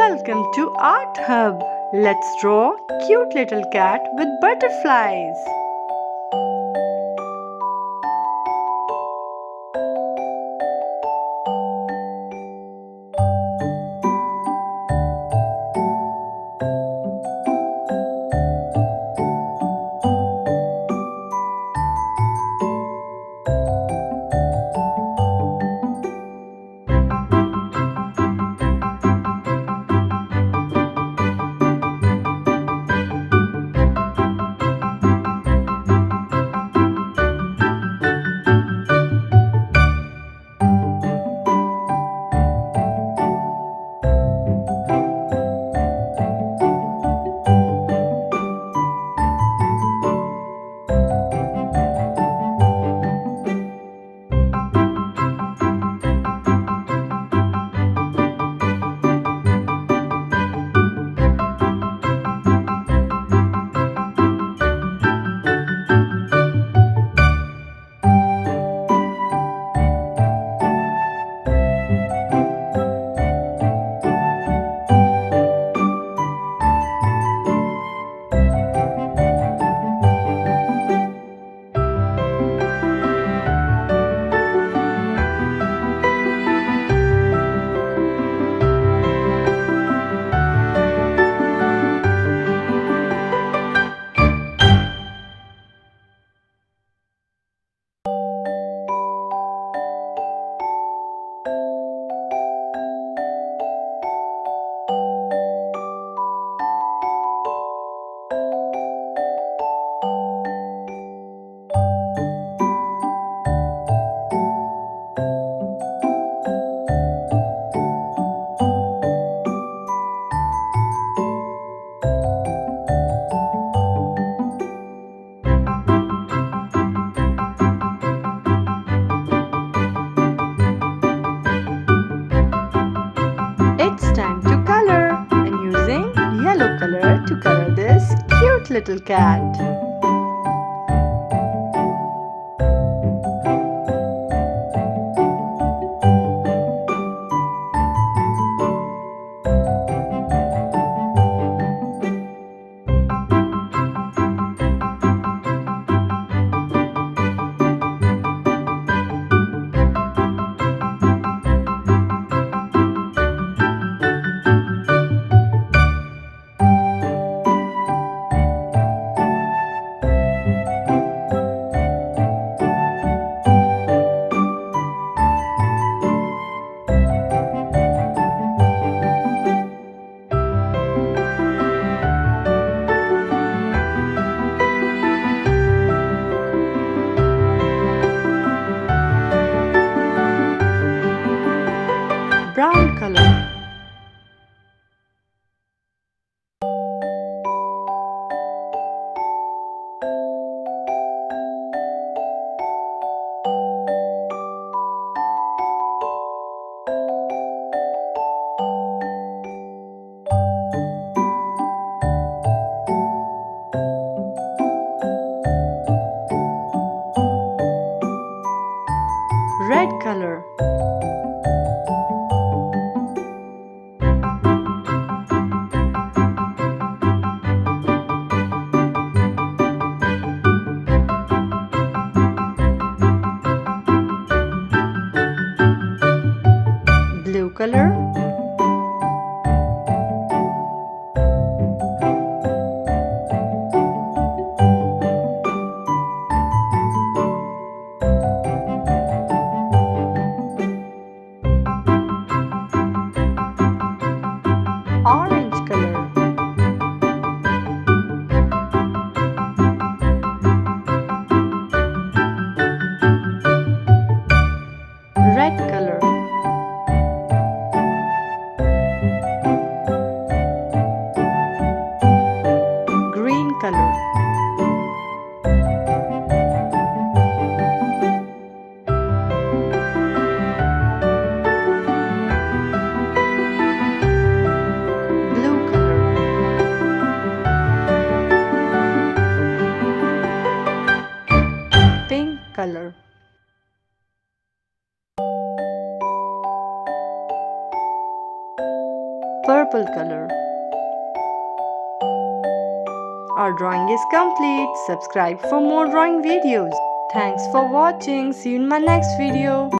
Welcome to Art Hub. Let's draw cute little cat with butterflies. It's time to color. I'm using yellow color to color this cute little cat. Brown color. Red color. Blue color. Orange color. Red color. Green color. Blue color. Pink color. purple color. Our drawing is complete. Subscribe for more drawing videos. Thanks for watching. See you in my next video.